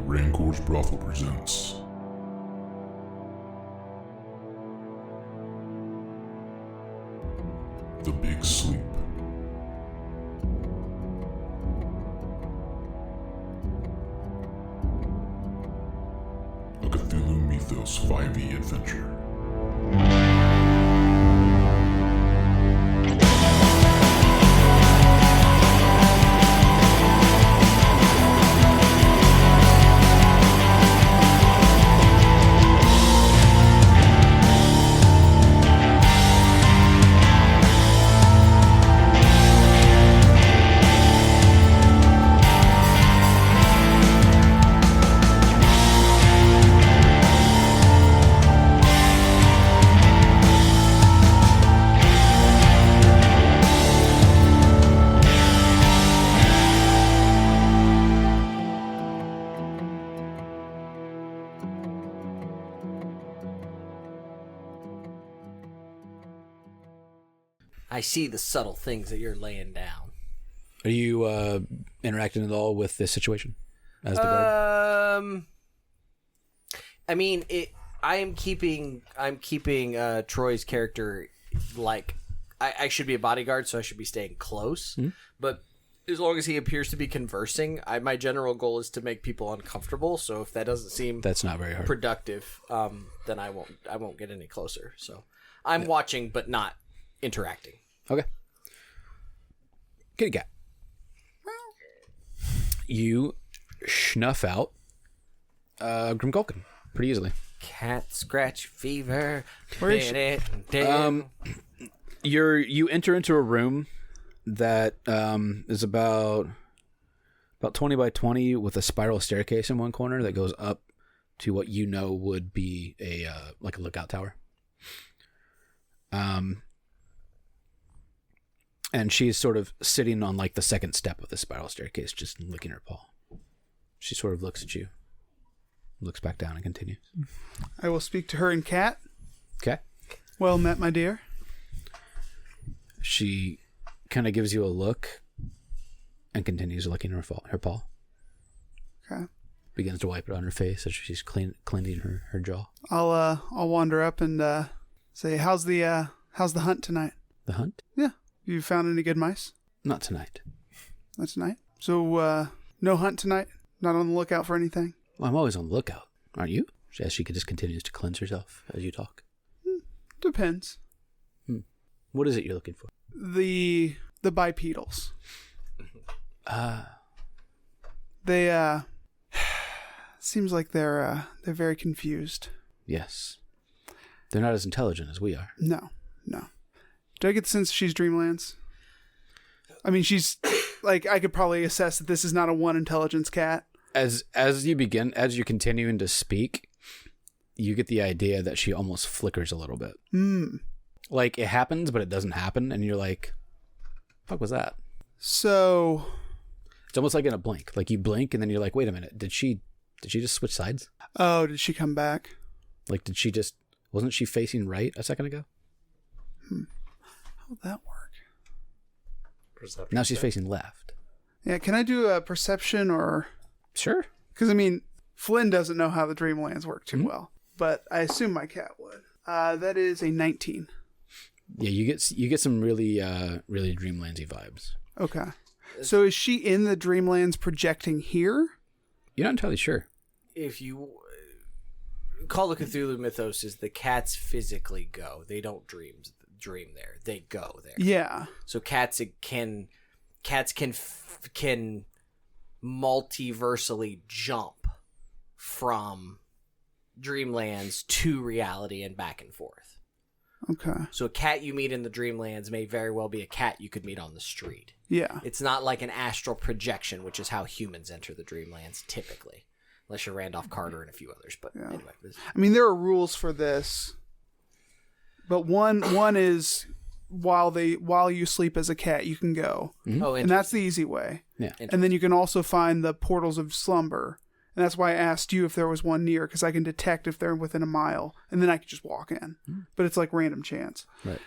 Rancor's Brothel presents The Big Sleep. A Cthulhu Mythos 5e adventure. I see the subtle things that you're laying down. Are you interacting at all with this situation as the guard? I mean, I'm keeping Troy's character like I should be a bodyguard, so I should be staying close. Mm-hmm. But as long as he appears to be conversing, my general goal is to make people uncomfortable. So if that doesn't seem that's not very hard productive, then I won't get any closer. So I'm watching, but not interacting. Okay. Kitty cat. You snuff out Grimgulkin pretty easily. Cat scratch fever. Where is you enter into a room that is about 20 by 20 with a spiral staircase in one corner that goes up to what you know would be a like a lookout tower. And she's sort of sitting on like the second step of the spiral staircase, just licking her paw. She sort of looks at you, looks back down, and continues. I will speak to her in cat. Okay. Well met, my dear. She kind of gives you a look and continues licking her paw. Okay. Begins to wipe it on her face as she's cleaning her jaw. I'll wander up and say, how's the hunt tonight? The hunt? Yeah. You found any good mice? Not tonight. Not tonight? So, no hunt tonight? Not on the lookout for anything? Well, I'm always on the lookout. Aren't you? As she just continues to cleanse herself as you talk. Depends. What is it you're looking for? The bipedals. They, seems like they're very confused. Yes. They're not as intelligent as we are. No. Do I get the sense she's Dreamlands? I mean, she's like, I could probably assess that this is not a one intelligence cat. As you're continuing to speak, you get the idea that she almost flickers a little bit. Like it happens, but it doesn't happen, and you're like, "Fuck was that?" So it's almost like in a blink. Like you blink, and then you're like, "Wait a minute, did she just switch sides?" Oh, did she come back? Like, wasn't she facing right a second ago? How would that work? Perception. Now she's facing left. Yeah, can I do a perception or... Sure. Because, I mean, Flynn doesn't know how the Dreamlands work too well, but I assume my cat would. That is a 19. Yeah, you get some really Dreamlandsy vibes. Okay. So is she in the Dreamlands projecting here? You're not entirely sure. If you... Call of Cthulhu Mythos is the cats physically go. They don't dream there. They go there. Yeah. So cats can multiversally jump from Dreamlands to reality and back and forth. Okay. So a cat you meet in the Dreamlands may very well be a cat you could meet on the street. Yeah. It's not like an astral projection, which is how humans enter the Dreamlands typically. Unless you're Randolph Carter and a few others. But anyway. I mean, there are rules for this. But one is while you sleep as a cat, you can go. Mm-hmm. Oh, and that's the easy way. Yeah. And then you can also find the portals of slumber. And that's why I asked you if there was one near, because I can detect if they're within a mile. And then I can just walk in. Mm-hmm. But it's like random chance. Right.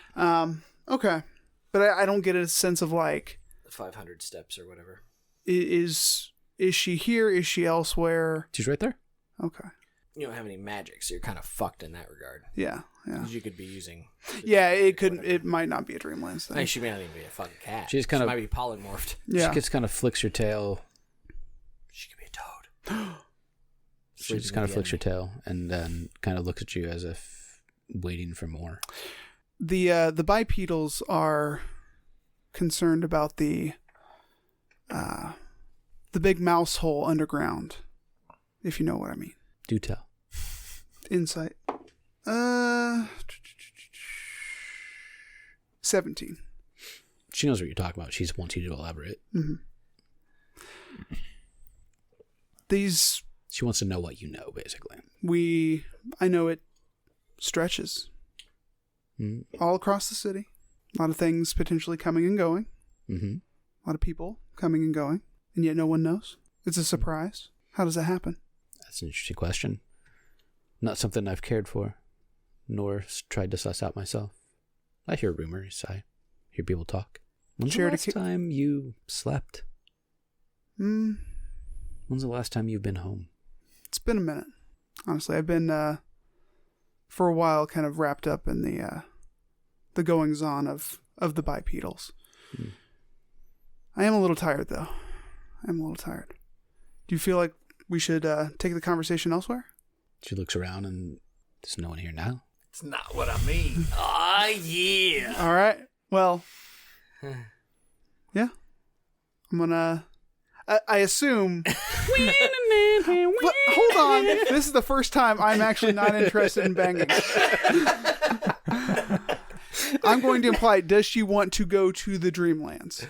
Okay. But I don't get a sense of like... 500 steps or whatever. Is Is she here? Is she elsewhere? She's right there. Okay. You don't have any magic, so you're kind of fucked in that regard. Yeah. Because you could be using... Yeah, it could. It might not be a Dreamlands thing. I mean, she may not even be a fucking cat. She might be polymorphed. Yeah. She just kind of flicks her tail. She could be a toad. She just kind of flicks her tail and then kind of looks at you as if waiting for more. The bipedals are concerned about the big mouse hole underground, if you know what I mean. Do tell. Insight. 17. She knows what you're talking about. She just wants you to elaborate. Mm-hmm. She wants to know what you know, basically. I know it stretches all across the city. A lot of things potentially coming and going. Mm-hmm. A lot of people coming and going, and yet no one knows. It's a surprise. How does that happen? That's an interesting question. Not something I've cared for, nor tried to suss out myself. I hear rumors. I hear people talk. When's the last time you slept? When's the last time you've been home? It's been a minute. Honestly, I've been, for a while, kind of wrapped up in the goings-on of the bipedals. I am a little tired, though. I'm a little tired. Do you feel like we should take the conversation elsewhere? She looks around and there's no one here now. It's not what I mean. Ah, yeah. All right. Well, yeah. I'm gonna... I assume... But hold on. This is the first time I'm actually not interested in banging. I'm going to imply, does she want to go to the Dreamlands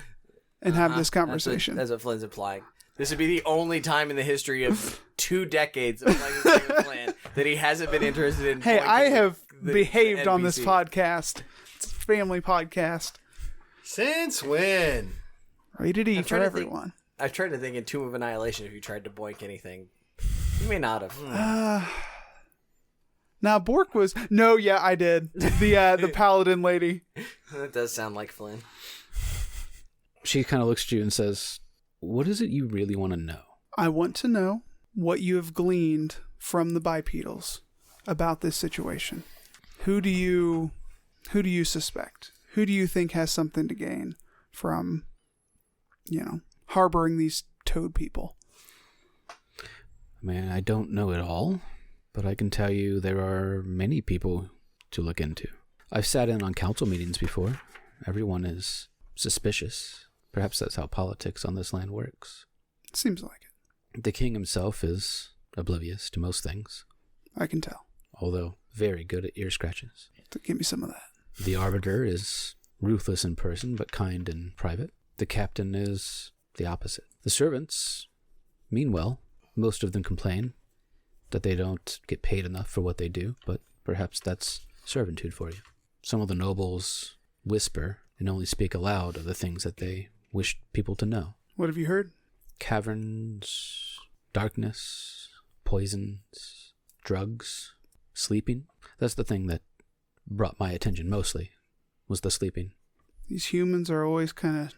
and have this conversation? That's what Flynn's implying. This would be the only time in the history of 2 decades of playing this game of Flynn that he hasn't been interested in. Hey, I have behaved on this podcast. It's a family podcast. Since when? Rated E for everyone. I've tried to think in Tomb of Annihilation if you tried to boink anything. You may not have. Now, Bork was... No, yeah, I did. The Paladin lady. That does sound like Flynn. She kind of looks at you and says, what is it you really want to know? I want to know what you have gleaned from the bipedals about this situation. Who do you suspect? Who do you think has something to gain from, harboring these toad people? Man, I don't know it all, but I can tell you there are many people to look into. I've sat in on council meetings before. Everyone is suspicious. Perhaps that's how politics on this land works. Seems like it. The king himself is oblivious to most things. I can tell. Although very good at ear scratches. Give me some of that. The arbiter is ruthless in person, but kind in private. The captain is the opposite. The servants mean well. Most of them complain that they don't get paid enough for what they do, but perhaps that's servitude for you. Some of the nobles whisper and only speak aloud of the things that they wish people to know. What have you heard? Caverns, darkness, poisons, drugs, sleeping. That's the thing that brought my attention mostly, was the sleeping. These humans are always kind of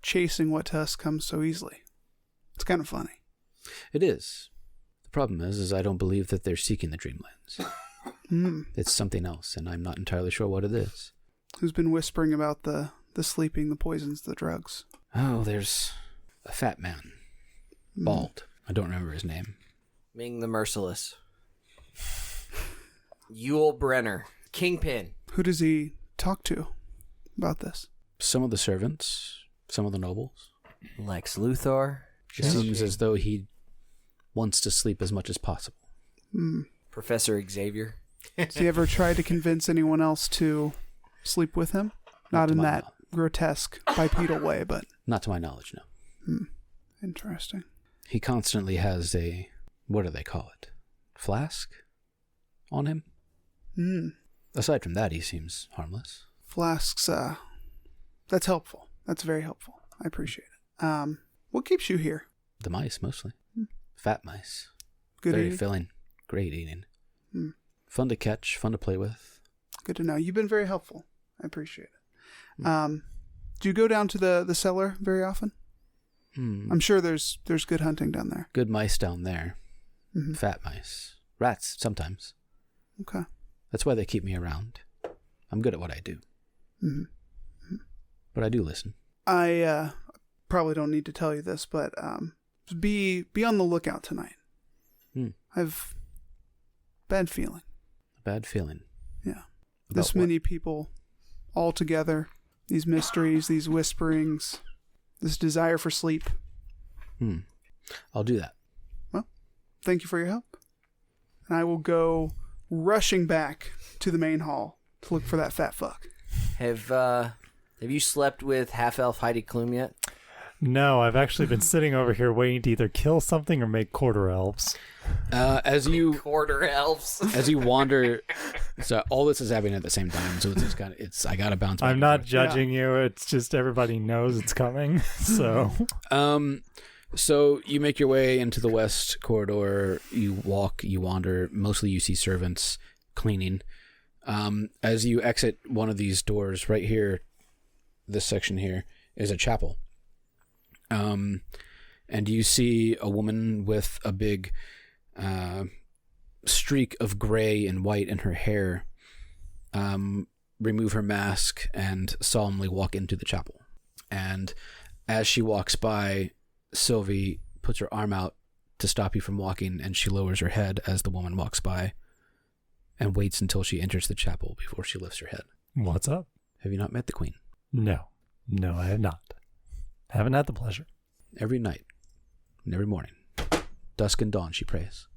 chasing what to us comes so easily. It's kind of funny. It is. The problem is I don't believe that they're seeking the Dreamlands. It's something else, and I'm not entirely sure what it is. Who's been whispering about the sleeping, the poisons, the drugs? Oh, there's a fat man. Bald. I don't remember his name. Ming the Merciless. Yul Brenner. Kingpin. Who does he talk to about this? Some of the servants. Some of the nobles. Lex Luthor. It seems as though he wants to sleep as much as possible. Professor Xavier. Has he ever tried to convince anyone else to sleep with him? Not in that grotesque bipedal way, but... Not to my knowledge, no. Interesting. He constantly has a... What do they call it? Flask? On him? Aside from that, he seems harmless. Flasks, that's helpful. That's very helpful. I appreciate it. What keeps you here? The mice, mostly. Fat mice. Good Very eating? filling. Great eating. Fun to catch, fun to play with. Good to know. You've been very helpful. I appreciate it. Do you go down to the cellar very often? I'm sure there's good hunting down there. Good mice down there. Fat mice. Rats, sometimes. Okay. That's why they keep me around. I'm good at what I do. But I do listen. I probably don't need to tell you this, but be on the lookout tonight. I've bad feeling. Bad feeling. Yeah. This many people all together, these mysteries, these whisperings, this desire for sleep. I'll do that. Well, thank you for your help. And I will go rushing back to the main hall to look for that fat fuck. Have you slept with half-elf Heidi Klum yet? No, I've actually been sitting over here waiting to either kill something or make quarter elves. As you Quarter elves. as you wander, so all this is happening at the same time. So it's I gotta bounce back. I'm not judging you. It's just everybody knows it's coming. So So you make your way into the west corridor. You walk, you wander. Mostly you see servants cleaning. As you exit one of these doors, right here, this section here is a chapel. And you see a woman with a big streak of gray and white in her hair remove her mask and solemnly walk into the chapel. And as she walks by, Sylvie puts her arm out to stop you from walking, and she lowers her head as the woman walks by and waits until she enters the chapel before she lifts her head. What's up? Have you not met the queen? No, I have not. Haven't had the pleasure. Every night and every morning, dusk and dawn, she prays.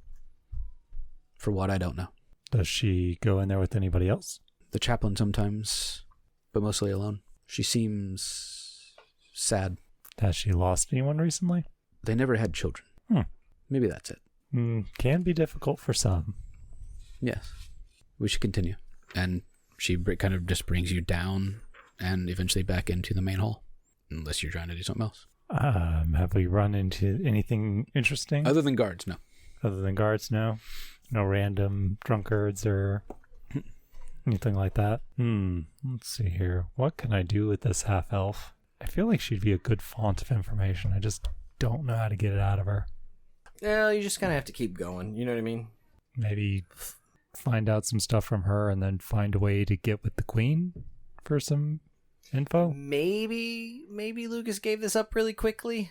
For what, I don't know. Does she go in there with anybody else? The chaplain sometimes, but mostly alone. She seems sad. Has she lost anyone recently? They never had children. Maybe that's it. Can be difficult for some. Yes. We should continue. And she kind of just brings you down and eventually back into the main hall. Unless you're trying to do something else. Have we run into anything interesting? Other than guards, no. Other than guards, no? No random drunkards or anything like that? Let's see here. What can I do with this half-elf? I feel like she'd be a good font of information. I just don't know how to get it out of her. Well, you just kind of have to keep going. You know what I mean? Maybe find out some stuff from her and then find a way to get with the queen for some info? Maybe Lucas gave this up really quickly.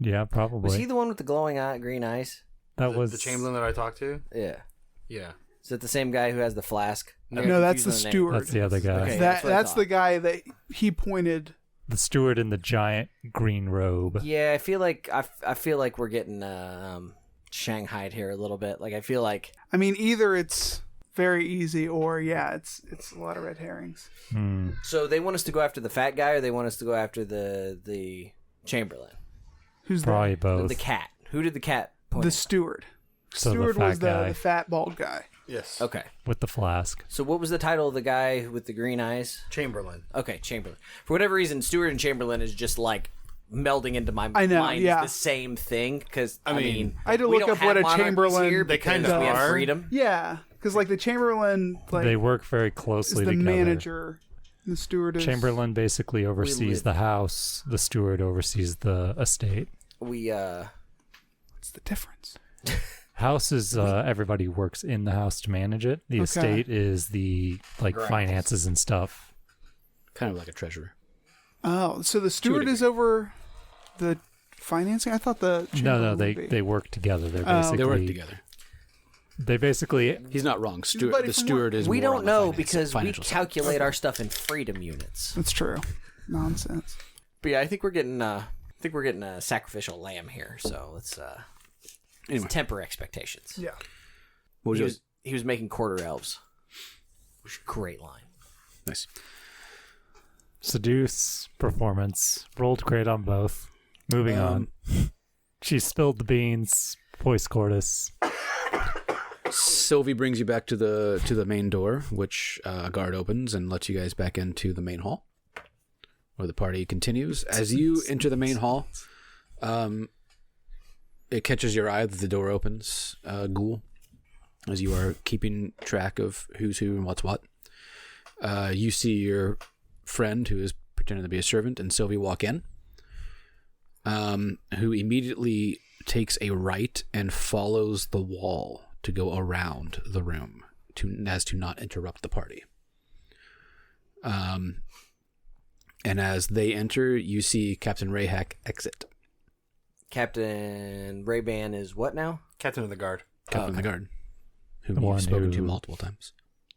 Yeah, probably. Was he the one with the glowing green eyes? That was the Chamberlain that I talked to. Yeah. Yeah. Is it the same guy who has the flask? No, that's the steward. That's the other guy. Okay, that's the guy that he pointed. The steward in the giant green robe. Yeah, I feel like we're getting shanghaied here a little bit. Like I feel like either it's very easy or it's a lot of red herrings. So they want us to go after the fat guy, or they want us to go after the Chamberlain? Who's probably that? both? The cat. Who did the cat point The at? steward. So Steward the fat was guy. the fat bald guy. Yes. Okay. With the flask. So what was the title of the guy with the green eyes? Chamberlain. Okay, Chamberlain. For whatever reason, Steward and Chamberlain is just like melding into my I know, mind yeah. the same thing. Because I mean, I had to we look don't up what have a monarchies Chamberlain. here They because kinda we have are. freedom. Yeah, because like the Chamberlain, They work very is closely the together. manager. And the steward is Chamberlain basically oversees the house. The steward oversees the estate. What's the difference? House is everybody works in the house to manage it. The estate is the finances and stuff. Kind of like a treasurer. Oh, so the steward is over the financing? I thought the No, Chamberlain would be. they work together. They're basically They work together. They basically He's not wrong. buddy The from steward is We more don't on the know finance- because we financial side. calculate our stuff in freedom units. That's true. Nonsense. But yeah, I think we're getting a sacrificial lamb here. So let's temper expectations. Yeah. What was He was making quarter elves. Which is a great line. Nice. seduce, performance. Rolled great on both. Moving on. She spilled the beans. Voice cordis. Sylvie brings you back to the main door, which a guard opens and lets you guys back into the main hall, where the party continues. As you enter the main hall, it catches your eye that the door opens, Ghoul, as you are keeping track of who's who and what's what. You see your friend, who is pretending to be a servant, and Sylvie walk in. who immediately takes a right and follows the wall to go around the room as to not interrupt the party. And as they enter, you see Captain Rayhack exit. Captain Ray-Ban is what now? Captain of the Guard. Captain of the Guard, whom you've spoken to multiple times.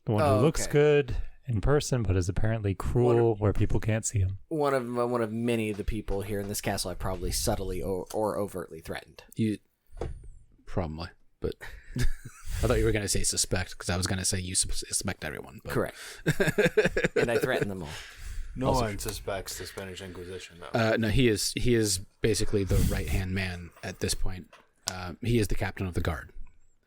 The one who looks good in person, but is apparently cruel where people can't see him. One of many of the people here in this castle I've probably subtly or overtly threatened. You probably, but I thought you were going to say suspect, because I was going to say you suspect everyone. But. Correct. And I threaten them all. No one suspects the Spanish Inquisition, though. No, he is basically the right-hand man at this point. He is the captain of the guard,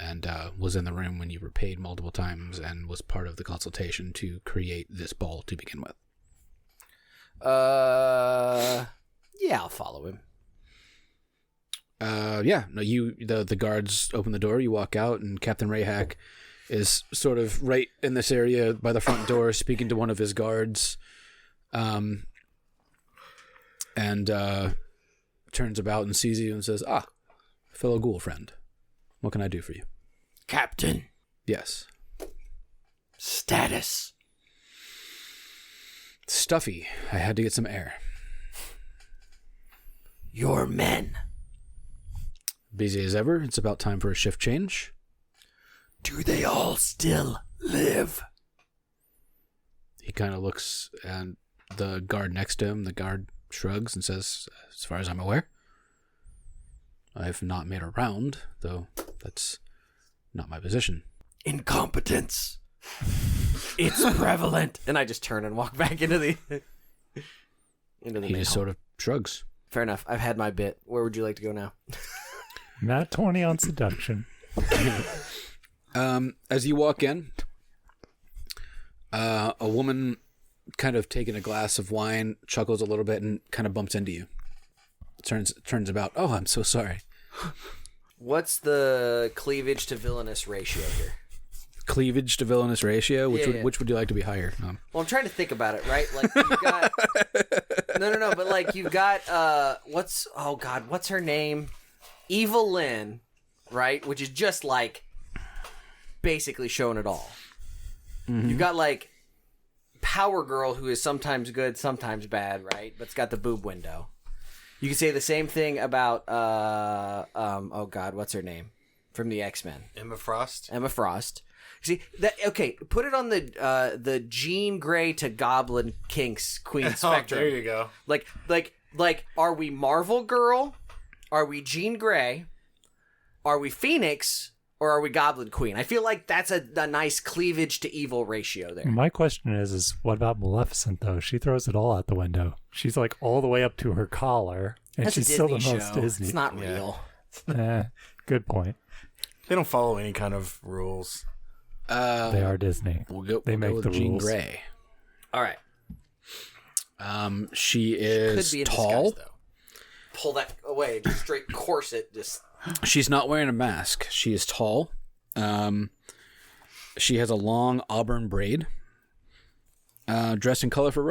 and was in the room when you were paid multiple times, and was part of the consultation to create this ball to begin with. Yeah, I'll follow him. The guards open the door, you walk out, and Captain Rayhack is sort of right in this area by the front door, speaking to one of his guards. And turns about and sees you and says, fellow ghoul friend, what can I do for you? Captain. Yes. Status. Stuffy. I had to get some air. Your men. Busy as ever. It's about time for a shift change. Do they all still live? He kind of looks at the guard next to him. The guard shrugs and says, as far as I'm aware. I've not made a round, though that's not my position. Incompetence. It's prevalent. And I just turn and walk back into the He just sort of shrugs. Fair enough. I've had my bit. Where would you like to go now? Nat 20 on seduction. As you walk in, a woman kind of taking a glass of wine chuckles a little bit and kind of bumps into you. Turns about. Oh, I'm so sorry. What's the cleavage to villainous ratio here? Cleavage to villainous ratio? Which would you like to be higher? Well, I'm trying to think about it, right? Like you've got No, but like you've got what's her name? Evil Lynn, right? Which is just like basically showing it all. Mm-hmm. You've got like Power Girl, who is sometimes good, sometimes bad, right? But it's got the boob window. You can say the same thing about what's her name from the X-Men? Emma Frost. See that? Okay, put it on the Jean Grey to Goblin Kinks Queen spectrum. There you go. Like, are we Marvel Girl? Are we Jean Grey? Are we Phoenix? Or are we Goblin Queen? I feel like that's a nice cleavage to evil ratio there. My question is what about Maleficent, though? She throws it all out the window. She's like all the way up to her collar, and that's she's still the most Disney. It's not real. Good point. They don't follow any kind of rules. They are Disney. They make the Jean rules. Grey. All right. She is could be in tall. Disguise, though. Pull that away. Just straight corset. Just. She's not wearing a mask. She is tall. She has a long auburn braid. Dressed in colorful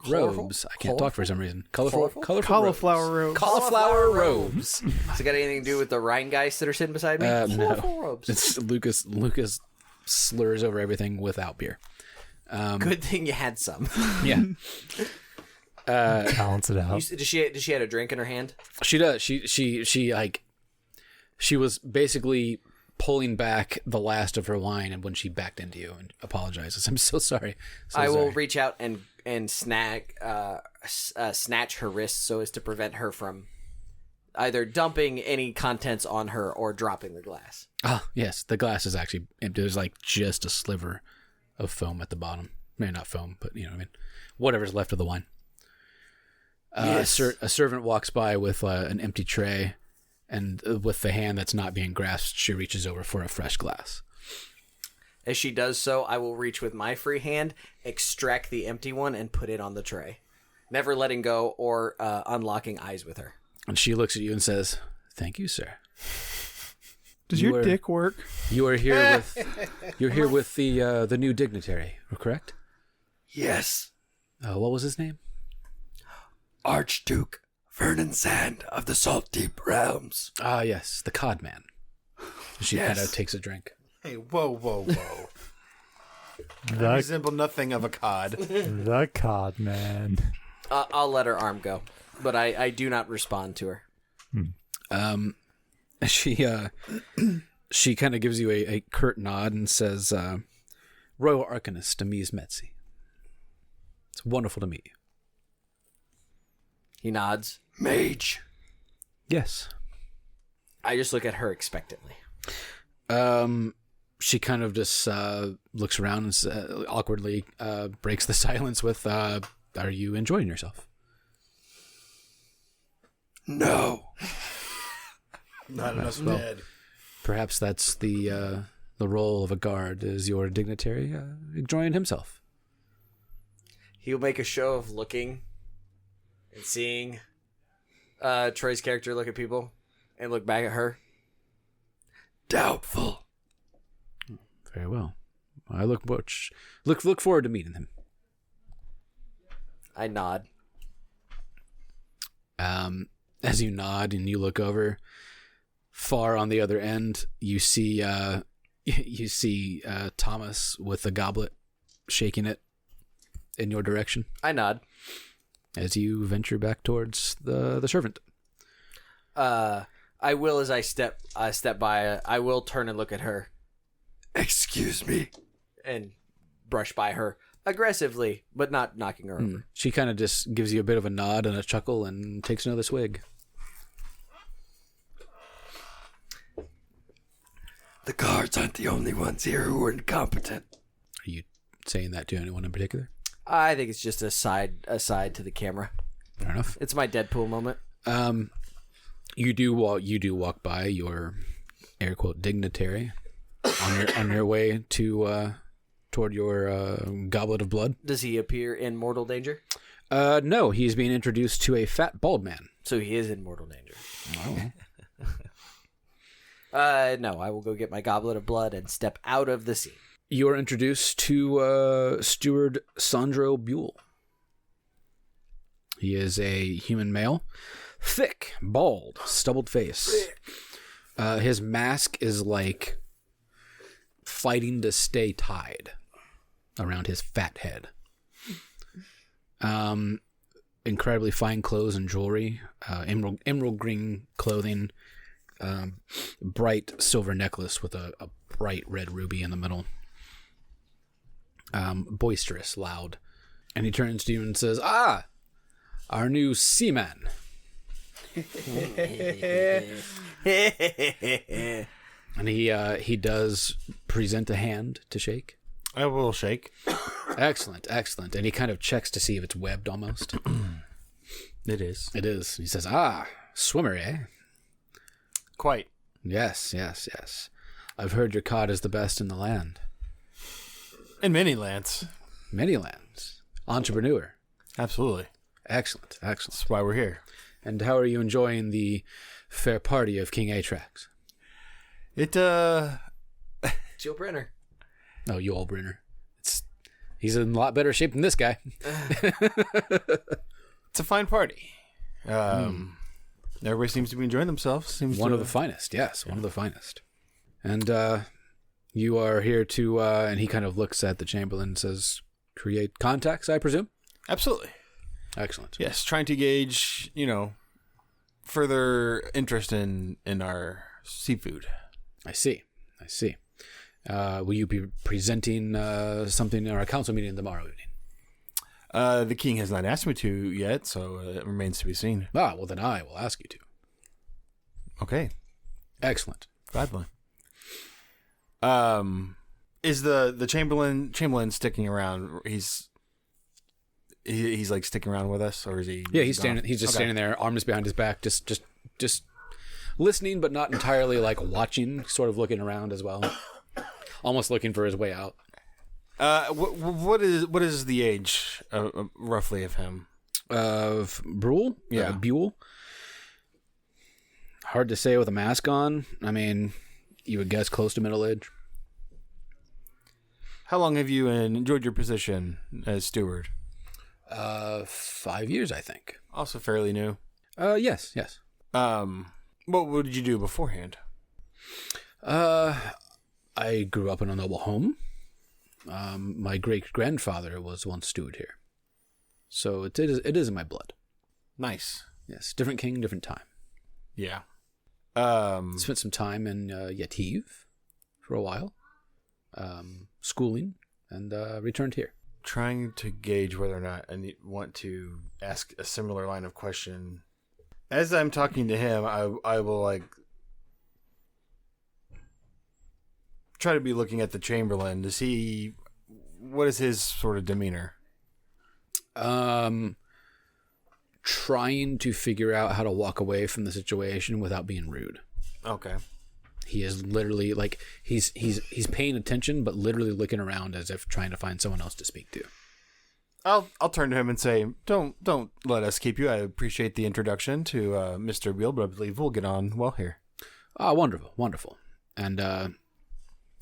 robes. I can't talk for some reason. Colorful Cauliflower robes. Cauliflower robes. Has it got anything to do with the Rheingeist that are sitting beside me? No. Robes. It's Lucas slurs over everything without beer. Good thing you had some. Yeah. Balance it out. Does she have a drink in her hand? She does. She was basically pulling back the last of her wine, and when she backed into you and apologizes, I'm so sorry. I will reach out and snatch her wrist so as to prevent her from either dumping any contents on her or dropping the glass. Ah, yes, the glass is actually empty. There's like just a sliver of foam at the bottom. Maybe not foam, but you know what I mean. Whatever's left of the wine. Yes. A servant walks by with an empty tray, and with the hand that's not being grasped, she reaches over for a fresh glass. As she does so, I will reach with my free hand, extract the empty one, and put it on the tray, never letting go or unlocking eyes with her. And she looks at you and says, "Thank you, sir." Does your dick work? You are here with the new dignitary, correct? Yes. What was his name? Archduke Vernon Sand of the Salt Deep Realms. Ah, yes, the Cod Man. She Yes. kind of takes a drink. Hey, whoa. I The, resemble nothing of a cod. the Cod Man. I'll let her arm go, but I do not respond to her. She kind of gives you a curt nod and says, Royal Arcanist Amise Metzi. It's wonderful to meet you. He nods. Mage. Yes. I just look at her expectantly. She kind of just looks around and awkwardly breaks the silence with, are you enjoying yourself? No. Not enough dead. Perhaps that's the role of a guard, is your dignitary enjoying himself. He'll make a show of looking and seeing Troy's character look at people and look back at her. Doubtful. Very well. I look forward to meeting him. I nod. As you nod and you look over, far on the other end, you see Thomas with a goblet, shaking it in your direction. I nod. As you venture back towards the servant. I will, as I step by. I will turn and look at her Excuse me. and brush by her aggressively, but not knocking her over. She kind of just gives you a bit of a nod and a chuckle and takes another swig. The guards aren't the only ones here who are incompetent. Are you saying that to anyone in particular? I think it's just a side to the camera. Fair enough. It's my Deadpool moment. You do walk by your air quote dignitary on your way to toward your goblet of blood. Does he appear in mortal danger? No, he's being introduced to a fat bald man. So he is in mortal danger. Oh. No, I will go get my goblet of blood and step out of the scene. You are introduced to Steward Sandro Buell. He is a human male, thick, bald, stubbled face. His mask is like fighting to stay tied around his fat head. Incredibly fine clothes and jewelry, emerald green clothing, bright silver necklace with a bright red ruby in the middle. Boisterous, loud. And he turns to you and says, "Ah, our new seaman." And he does present a hand to shake. I will shake. Excellent. And he kind of checks to see if it's webbed almost. It is. It is. He says, "Ah, swimmer, eh?" Quite. Yes. I've heard your cod is the best in the land. In many lands. Many lands. Entrepreneur. Absolutely. Excellent. That's why we're here. And how are you enjoying the fair party of King Atrax? Jill Brenner. Oh, you old Brenner. He's in a lot better shape than this guy. It's a fine party. Everybody seems to be enjoying themselves. One of the finest, yes. One of the finest. And you are here to, and he kind of looks at the Chamberlain and says, create contacts, I presume? Absolutely. Excellent. Yes, trying to gauge, further interest in our seafood. I see. Will you be presenting something in our council meeting tomorrow evening? The king has not asked me to yet, so it remains to be seen. Ah, well then I will ask you to. Okay. Excellent. Gladly. Is the Chamberlain sticking around? He's like sticking around with us, or is he? Yeah, he's standing. He's just standing there, arms behind his back, just listening, but not entirely like watching. Sort of looking around as well, almost looking for his way out. What is the age roughly of him? Of Buell? Yeah, Buell. Hard to say with a mask on. I mean, you would guess close to middle age. How long have you enjoyed your position as steward? 5 years, I think. Also fairly new. Yes. What did you do beforehand? I grew up in a noble home. My great-grandfather was once steward here. So it is in my blood. Nice. Yes, different king, different time. Yeah. Spent some time in Yetiv for a while, schooling, and returned here. Trying to gauge whether or not I want to ask a similar line of question. As I'm talking to him, I will like try to be looking at the Chamberlain to see what is his sort of demeanor. Trying to figure out how to walk away from the situation without being rude. Okay. He is literally like he's paying attention, but literally looking around as if trying to find someone else to speak to. I'll turn to him and say, "Don't let us keep you. I appreciate the introduction to Mr. Beal, but I believe we'll get on well here." Ah, wonderful. And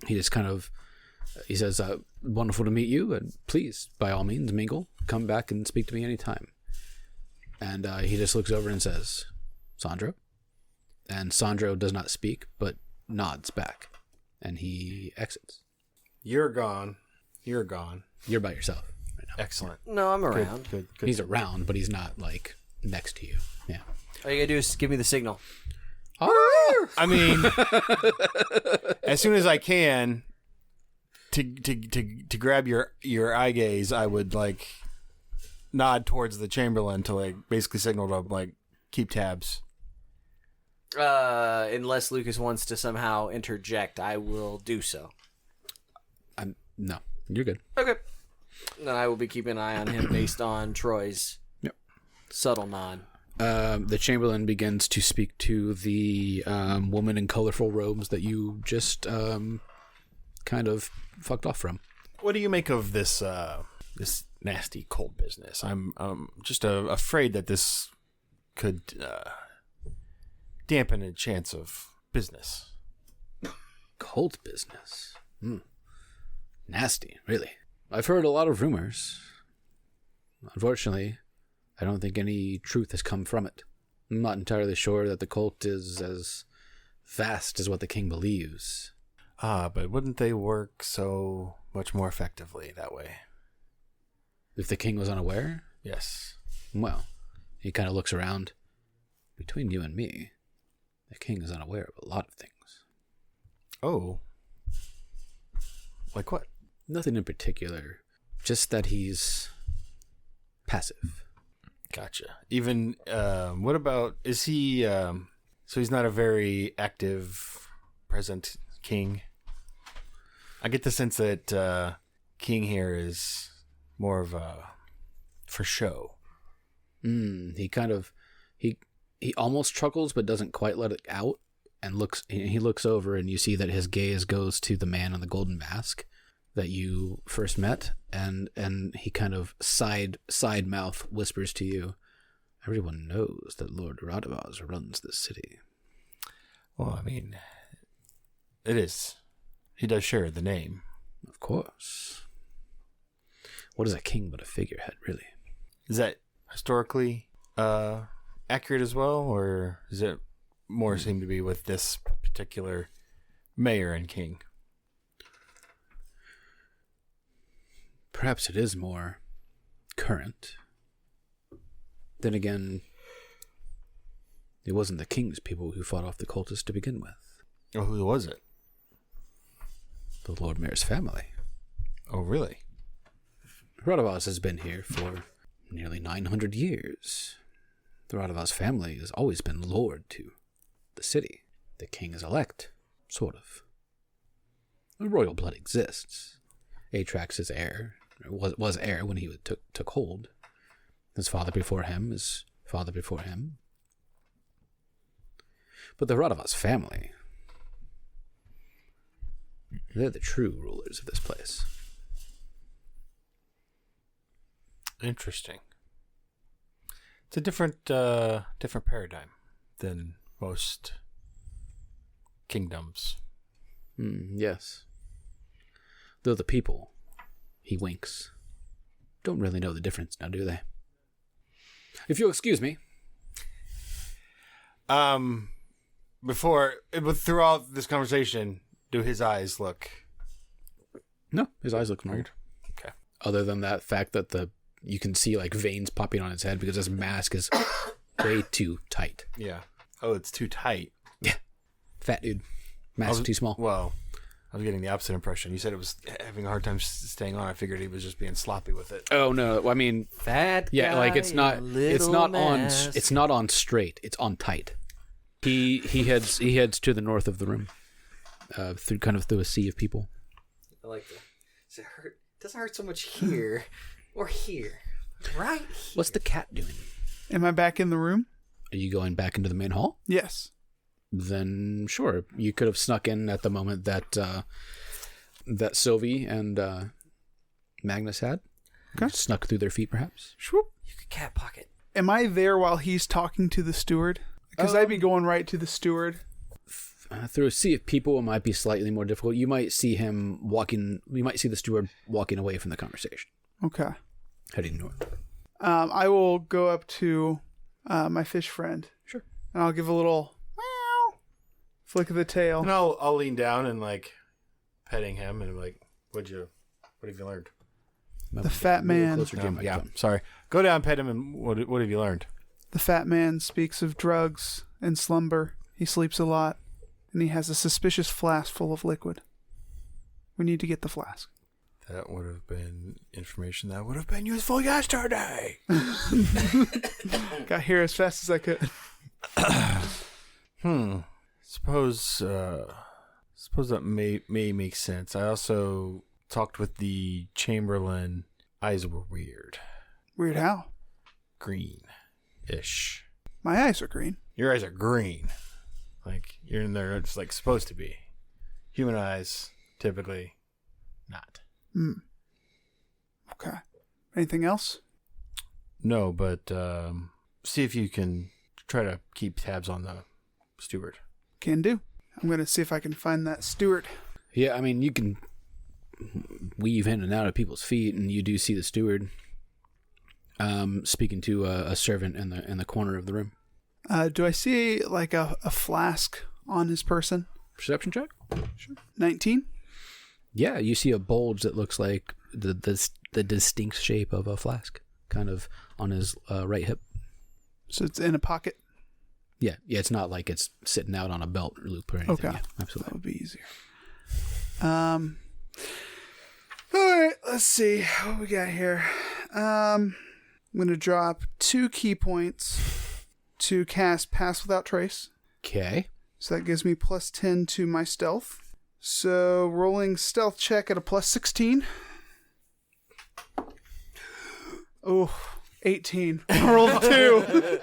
he just kind of he says, "Wonderful to meet you, and please, by all means, mingle. Come back and speak to me anytime." And he just looks over and says, "Sandro?" And Sandro does not speak, but nods back, and he exits. You're gone. You're by yourself right now. Excellent. No, I'm around. Good. He's around, but he's not like next to you. Yeah. All you gotta do is give me the signal. I mean, as soon as I can, to grab your eye gaze, I would like nod towards the Chamberlain to like basically signal to like keep tabs. Unless Lucas wants to somehow interject, I will do so. No, you're good. Okay. Then I will be keeping an eye on him based on Troy's subtle nod. The Chamberlain begins to speak to the woman in colorful robes that you just kind of fucked off from. What do you make of this this nasty cult business? I'm just afraid that this could dampen a chance of business. Cult business? Nasty, really. I've heard a lot of rumors. Unfortunately, I don't think any truth has come from it. I'm not entirely sure that the cult is as vast as what the king believes. But wouldn't they work so much more effectively that way? If the king was unaware? Yes. Well, he kind of looks around. Between you and me, the king is unaware of a lot of things. Oh. Like what? Nothing in particular. Just that he's passive. Gotcha. Even, what about, is he, so he's not a very active, present king? I get the sense that king here is more of a, for show. He kind of, he almost chuckles but doesn't quite let it out, and he looks over, and you see that his gaze goes to the man in the golden mask that you first met, and he kind of side mouth whispers to you, "Everyone knows that Lord Radavaz runs this city." Well, I mean, it is. He does share the name. Of course. What is a king but a figurehead, really? Is that historically accurate as well, or is it more seem to be with this particular mayor and king? Perhaps it is more current. Then again, it wasn't the king's people who fought off the cultists to begin with. Oh, who was it? The Lord Mayor's family. Oh, really? Radavaz has been here for nearly 900 years. The Radavaz family has always been lord to the city. The king is elect, sort of. The royal blood exists. Atrax is heir, or was heir when he took hold. His father before him, his father before him. But the Radavaz family, they're the true rulers of this place. Interesting. It's a different paradigm than most kingdoms. Yes. Though the people, he winks, don't really know the difference now, do they? If you'll excuse me. Throughout this conversation, do his eyes look? No, his eyes look normal. Weird. Okay. Other than that fact that you can see like veins popping on his head because his mask is way too tight. Yeah. Oh, it's too tight. Yeah. Fat dude. Mask too small. Well, I was getting the opposite impression. You said it was having a hard time staying on. I figured he was just being sloppy with it. Oh no! I mean, fat. Yeah, guy, like it's not mask. It's not on straight. It's on tight. He heads to the north of the room, through a sea of people. I like that. Does it hurt? It doesn't hurt so much here or here, right? Here. What's the cat doing? Am I back in the room? Are you going back into the main hall? Yes. Then sure, you could have snuck in at the moment that Sylvie and Magnus had. Okay. Snuck through their feet, perhaps. Swoop. You could cat pocket. Am I there while he's talking to the steward? Because I'd be going right to the steward. Through a sea of people, it might be slightly more difficult. You might see him walking. You might see the steward walking away from the conversation. Okay. Heading north. I will go up to my fish friend. Sure. And I'll give a little meow, flick of the tail. And I'll lean down and like petting him and like, what have you learned? The fat man. Yeah, sorry. Go down, pet him, and what have you learned? The fat man speaks of drugs and slumber. He sleeps a lot, and he has a suspicious flask full of liquid. We need to get the flask. That would have been information that would have been useful yesterday. Got here as fast as I could. Suppose that may make sense. I also talked with the Chamberlain. Eyes were weird. Weird how? Green-ish. My eyes are green. Your eyes are green. Like, you're in there, it's like supposed to be. Human eyes, typically, not. Okay. Anything else? No, but see if you can try to keep tabs on the steward. Can do. I'm going to see if I can find that steward. Yeah, I mean, you can weave in and out of people's feet, and you do see the steward speaking to a servant in the corner of the room. Do I see like a flask on his person? Perception check? Sure. 19? Yeah, you see a bulge that looks like the distinct shape of a flask, kind of on his right hip. So it's in a pocket? Yeah, it's not like it's sitting out on a belt loop or anything. Okay. Yeah, absolutely. That would be easier. All right, let's see what we got here. I'm going to drop 2 key points to cast Pass Without Trace. Okay. So that gives me plus 10 to my stealth. So rolling stealth check at a plus 16. Oh, 18. I rolled 2.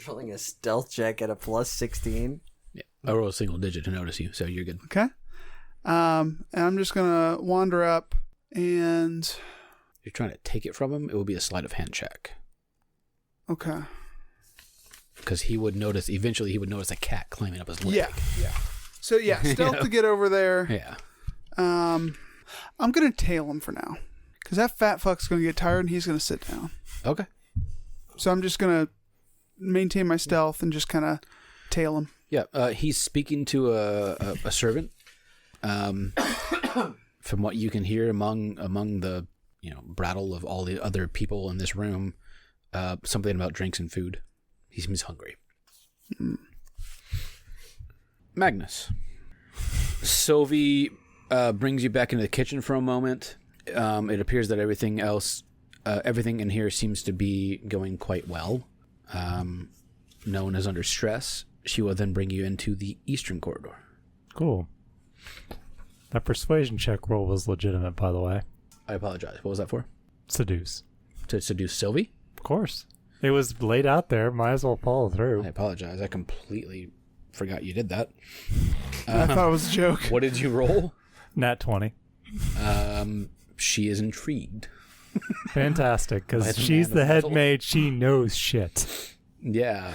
Rolling a stealth check at a plus 16. Yeah, I roll a single digit to notice you, so you're good. Okay. And I'm just going to wander up and... If you're trying to take it from him, it will be a sleight of hand check. Okay. Because eventually he would notice a cat climbing up his leg. Yeah. So yeah, stealth to get over there. Yeah. I'm going to tail him for now. Because that fat fuck's going to get tired and he's going to sit down. Okay. So I'm just going to maintain my stealth and just kind of tail him. Yeah, he's speaking to a servant. From what you can hear among the brattle of all the other people in this room, something about drinks and food. He seems hungry. Magnus. Sylvie brings you back into the kitchen for a moment. It appears that everything in here seems to be going quite well. No one is under stress. She will then bring you into the eastern corridor. Cool. That persuasion check roll was legitimate, by the way. I apologize. What was that for? Seduce. To seduce Sylvie? Of course. It was laid out there. Might as well follow through. I apologize. I completely forgot you did that. I thought it was a joke. What did you roll? Nat 20. She is intrigued. Fantastic, because she's the head maid. She knows shit. Yeah.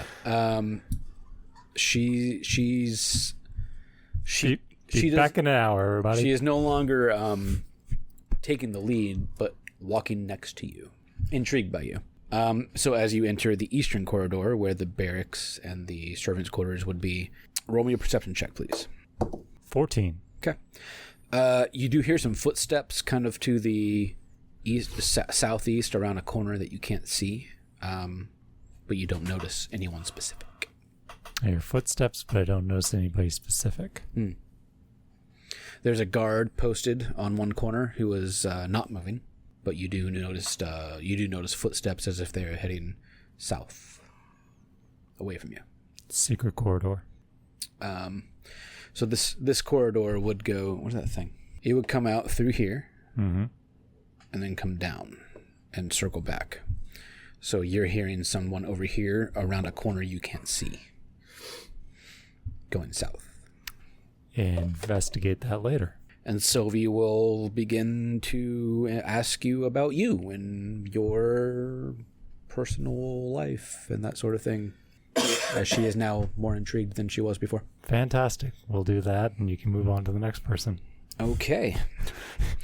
She's back in an hour, everybody. She is no longer taking the lead, but walking next to you. intrigued by you. So as you enter the eastern corridor, where the barracks and the servants' quarters would be, roll me a perception check, please. 14. Okay. You do hear some footsteps kind of to the southeast around a corner that you can't see, but you don't notice anyone specific. I hear footsteps, but I don't notice anybody specific. There's a guard posted on one corner who is not moving, but you do notice footsteps as if they're heading south, away from you. Secret corridor. So this corridor would go. What's that thing? It would come out through here, and then come down and circle back. So you're hearing someone over here around a corner you can't see, going south. Investigate that later. And Sylvie will begin to ask you about you and your personal life and that sort of thing, as she is now more intrigued than she was before. Fantastic. We'll do that, and you can move on to the next person. Okay.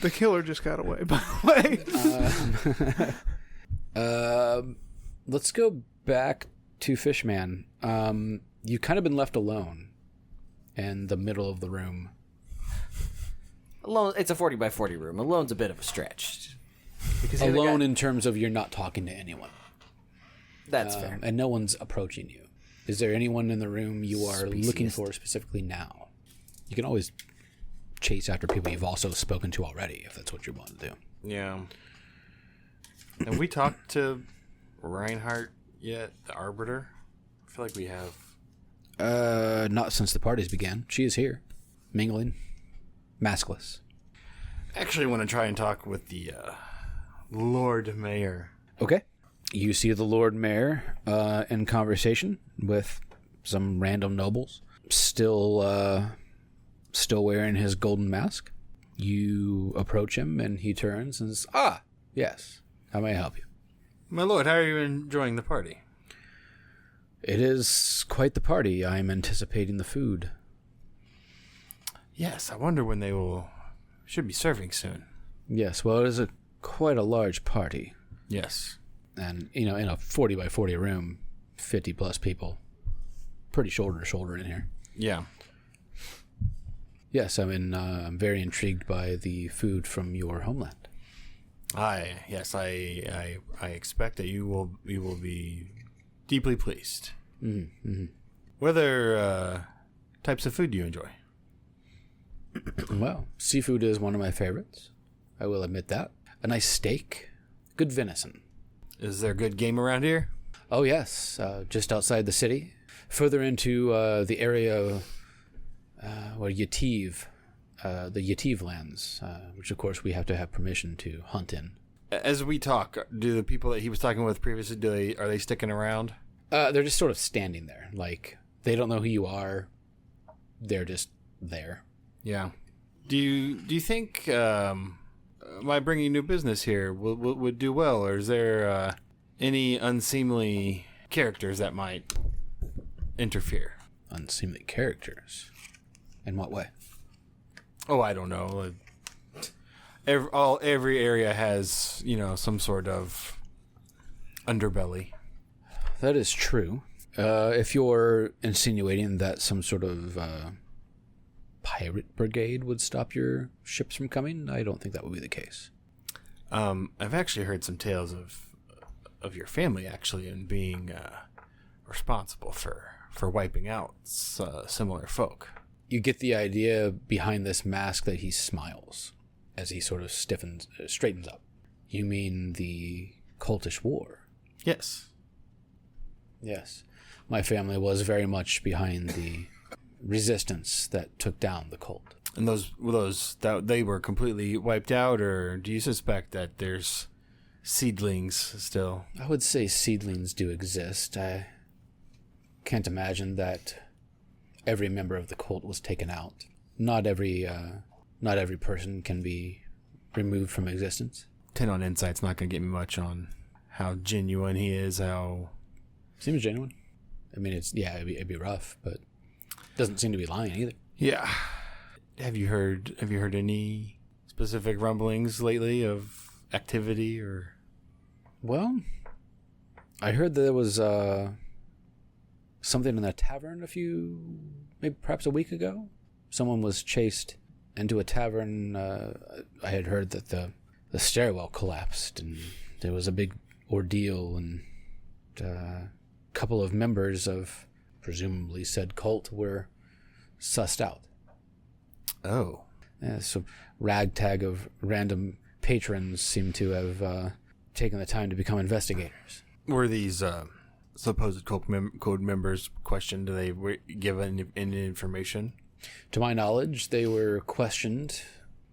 The killer just got away, by the way. Let's go back to Fishman. You've kind of been left alone in the middle of the room. Alone, it's a 40 by 40 room. Alone's a bit of a stretch. Because Alone in terms of you're not talking to anyone. That's fair. And no one's approaching you. Is there anyone in the room you are looking for specifically now? You can always chase after people you've also spoken to already, if that's what you want to do. Yeah. Have we talked to Reinhardt yet, the Arbiter? I feel like we have. Not since the parties began. She is here, mingling, maskless. I actually want to try and talk with the Lord Mayor. Okay. You see the Lord Mayor in conversation with some random nobles, still wearing his golden mask. You approach him, and he turns and says, "Ah, yes. How may I help you?" My lord, how are you enjoying the party? It is quite the party. I am anticipating the food. Yes, I wonder when they should be serving soon. Yes, well, it is quite a large party. Yes. And, in a 40 by 40 room, 50 plus people. Pretty shoulder to shoulder in here. Yeah. Yes, I'm very intrigued by the food from your homeland. I expect that you will be deeply pleased. Mm-hmm. What other types of food do you enjoy? Well, seafood is one of my favorites. I will admit that. A nice steak, good venison. Is there good game around here? Oh, yes. Just outside the city. Further into the area where Yetiv, the Yetiv lands, which, of course, we have to have permission to hunt in. As we talk, do the people that he was talking with previously, are they sticking around? They're just sort of standing there. Like, they don't know who you are. They're just there. Yeah. Do you think my bringing new business here would do well, or is there any unseemly characters that might interfere? Unseemly characters? In what way? Oh, I don't know. Every area has, some sort of underbelly. That is true. If you're insinuating that some sort of pirate brigade would stop your ships from coming, I don't think that would be the case. I've actually heard some tales of your family actually and being responsible for wiping out similar folk. You get the idea behind this mask that he smiles as he sort of straightens up. You mean the cultish war? Yes. Yes. My family was very much behind the resistance that took down the cult. And those that they were completely wiped out, or do you suspect that there's seedlings still? I would say seedlings do exist. I can't imagine that every member of the cult was taken out. Not every person can be removed from existence. 10 on insight's not going to get me much on how genuine he is. How seems genuine. I mean, it'd be rough, but doesn't seem to be lying either. Yeah. Have you heard any specific rumblings lately of activity or Well, I heard there was something in the tavern perhaps a week ago. Someone was chased into a tavern. I had heard that the stairwell collapsed and there was a big ordeal, and a couple of members of presumably said cult were sussed out. Oh. So ragtag of random patrons seem to have taken the time to become investigators. Were these supposed code members questioned? Do they give any information? To my knowledge, they were questioned,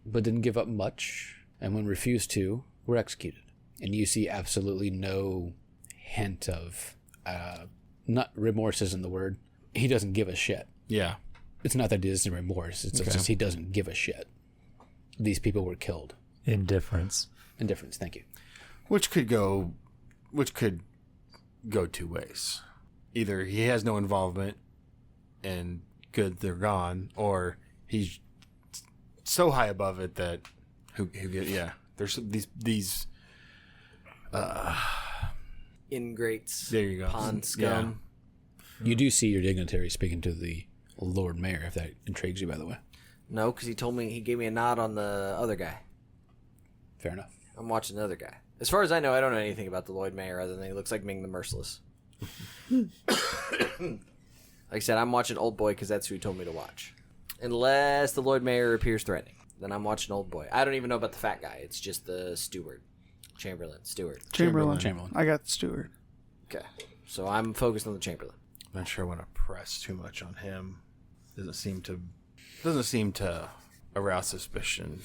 but didn't give up much, and when refused to, were executed. And you see absolutely no hint of, not remorse isn't the word, he doesn't give a shit. Yeah. It's not that he doesn't remorse, it's just he doesn't give a shit. These people were killed. Indifference, thank you. Which could go two ways. Either he has no involvement and good, they're gone, or he's so high above it that there's these ingrates. There you go. Pond scum. Yeah. You do see your dignitary speaking to the Lord Mayor, if that intrigues you, by the way. No, because he gave me a nod on the other guy. Fair enough. I'm watching the other guy. As far as I know, I don't know anything about the Lord Mayor other than he looks like Ming the Merciless. Like I said, I'm watching Old Boy because that's who he told me to watch. Unless the Lord Mayor appears threatening, then I'm watching Old Boy. I don't even know about the fat guy. It's just the steward. Chamberlain. I got the steward. Okay. So I'm focused on the Chamberlain. I'm not sure I want to press too much on him. Doesn't seem to arouse suspicion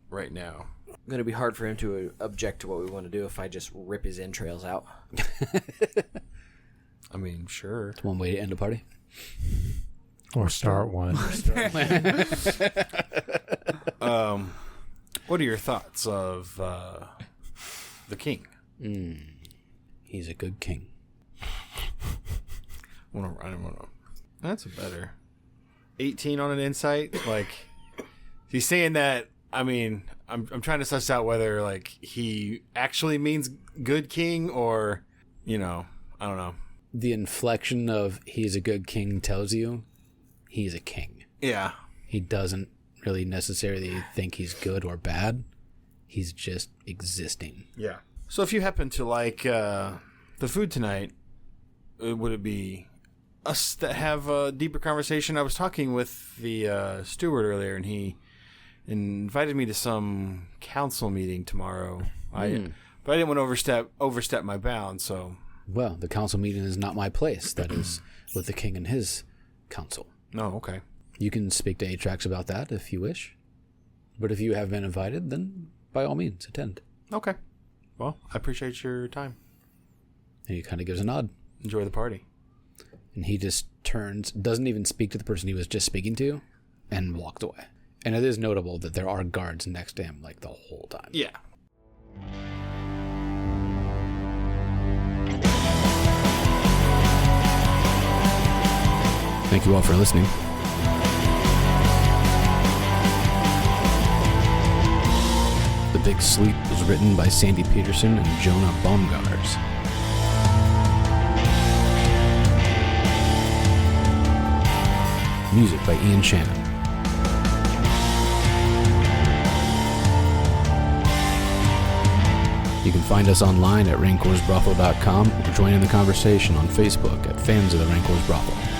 right now. Going to be hard for him to object to what we want to do if I just rip his entrails out. I mean, sure. It's one way to end a party. Or start one. What are your thoughts of the king? He's a good king. I don't want to. That's a better 18 on an insight. Like, he's saying that. I mean, I'm trying to suss out whether like he actually means good king or, I don't know. The inflection of he's a good king tells you he's a king. Yeah. He doesn't really necessarily think he's good or bad. He's just existing. Yeah. So if you happen to like the food tonight, would it be us that have a deeper conversation? I was talking with the steward earlier, and he invited me to some council meeting tomorrow. But I didn't want to overstep my bounds, so... Well, the council meeting is not my place. That is with the king and his council. No, okay. You can speak to Atrax about that if you wish. But if you have been invited, then by all means, attend. Okay. Well, I appreciate your time. And he kind of gives a nod. Enjoy the party. And he just turns, doesn't even speak to the person he was just speaking to, and walked away. And it is notable that there are guards next to him like the whole time. Yeah. Thank you all for listening. The Big Sleep was written by Sandy Petersen and Jonah Baumgars. Music by Ian Shannon. You can find us online at rancorsbrothel.com or join in the conversation on Facebook at Fans of the Rancors Brothel.